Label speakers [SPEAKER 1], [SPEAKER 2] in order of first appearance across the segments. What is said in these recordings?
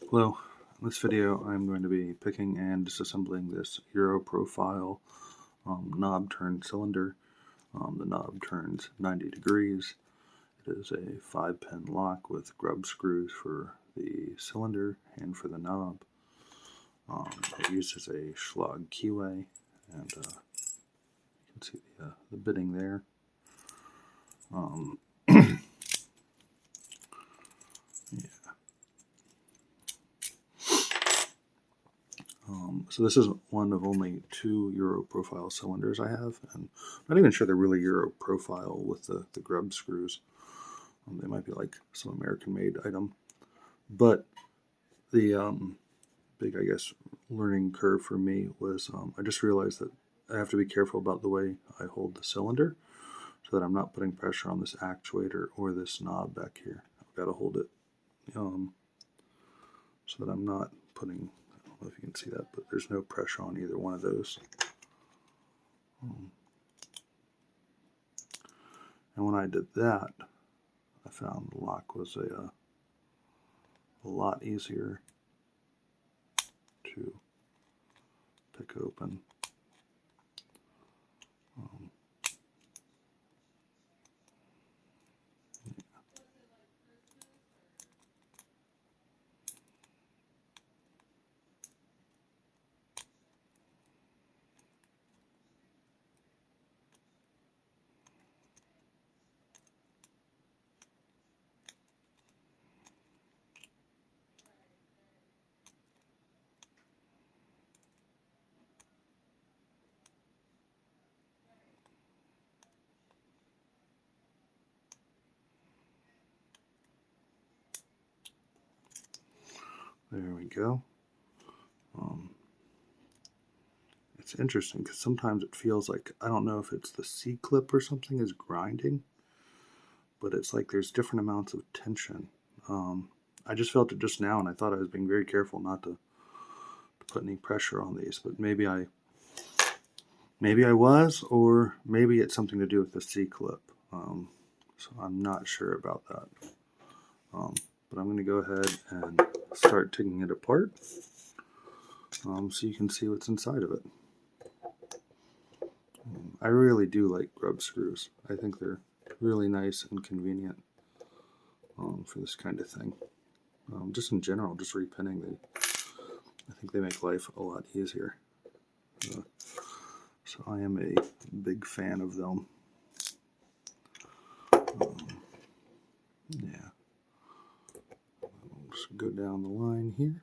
[SPEAKER 1] Hello, in this video I'm going to be picking and disassembling this Euro profile knob turn cylinder. The knob turns 90 degrees. It is a 5-pin lock with grub screws for the cylinder and for the knob. It uses a Schlage keyway, and you can see the bitting there. So this is one of only 2 Euro profile cylinders I have, and I'm not even sure they're really Euro profile with the grub screws. They might be like some American-made item. But the big, I guess, learning curve for me was I just realized that I have to be careful about the way I hold the cylinder so that I'm not putting pressure on this actuator or this knob back here. I've got to hold it so that I'm not putting, I don't know if you can see that, but there's no pressure on either one of those. And when I did that, I found the lock was a lot easier to pick open. There we go. It's interesting because sometimes it feels like, I don't know if it's the C-clip or something is grinding, but it's like there's different amounts of tension. I just felt it just now, and I thought I was being very careful not to put any pressure on these, but maybe I was, or maybe it's something to do with the C-clip. So I'm not sure about that. But I'm going to go ahead and start taking it apart so you can see what's inside of it. I really do like grub screws. I think they're really nice and convenient for this kind of thing. Just in general, just repinning, I think they make life a lot easier. So I am a big fan of them. Yeah. I'll just go down the line here.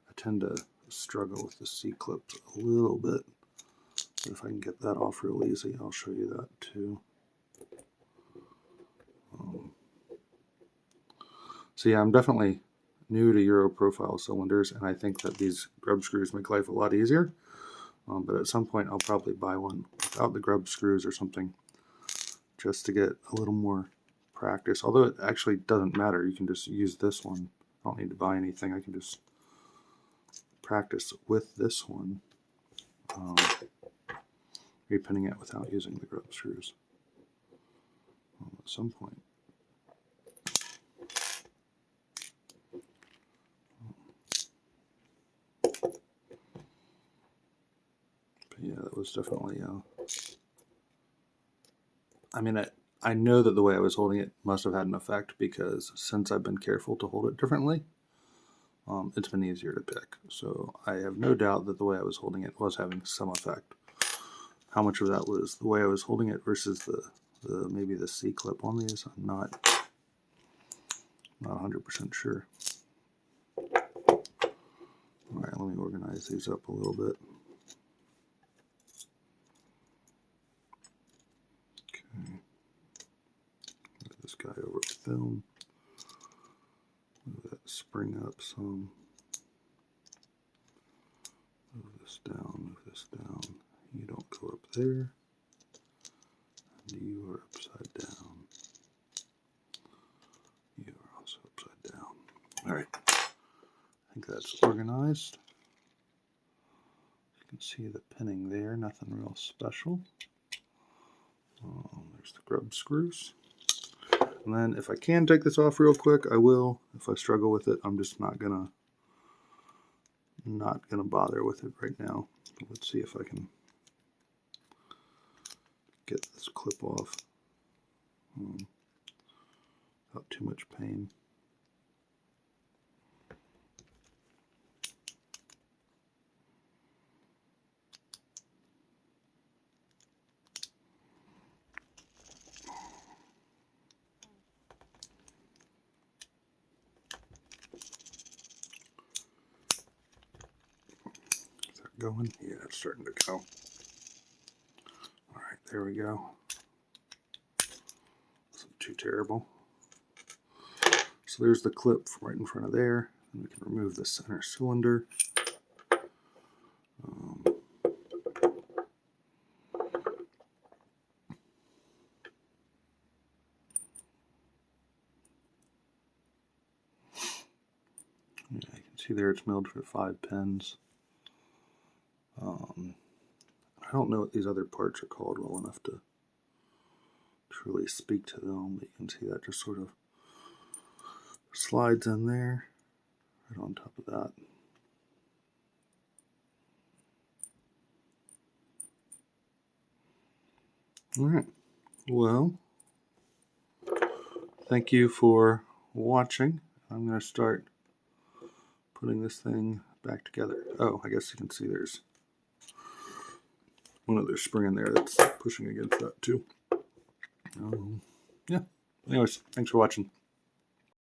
[SPEAKER 1] I tend to struggle with the C-clips a little bit. But if I can get that off real easy, I'll show you that too. So yeah, I'm definitely new to Euro profile cylinders, and I think that these grub screws make life a lot easier. But at some point I'll probably buy one without the grub screws or something, just to get a little more practice. Although it actually doesn't matter, you can just use this one. I don't need to buy anything. I can just practice with this one, repinning it without using the grub screws at some point. But yeah, that was definitely I know that the way I was holding it must have had an effect, because since I've been careful to hold it differently, it's been easier to pick. So I have no doubt that the way I was holding it was having some effect. How much of that was the way I was holding it versus the maybe the C-clip on these, I'm not 100% sure. Alright, let me organize these up a little bit. Okay. Move this guy over to film. Move that spring up some. Move this down, move this down. You don't go up there. And you are upside down. You are also upside down. Alright. I think that's organized. You can see the pinning there, nothing real special. There's the grub screws. And then if I can take this off real quick, I will. If I struggle with it, I'm just not gonna bother with it right now. But let's see if I can get this clip off without too much pain. Is that going? Yeah, it's starting to go. All right, there we go. Isn't too terrible. So there's the clip right in front of there. And we can remove the center cylinder. Yeah, you can see there it's milled for 5 pins. I don't know what these other parts are called well enough to really speak to them, but you can see that just sort of slides in there, right on top of that. All right, well, thank you for watching. I'm going to start putting this thing back together. Oh, I guess you can see there's one other spring in there that's pushing against that too. Yeah. Anyways, thanks for watching.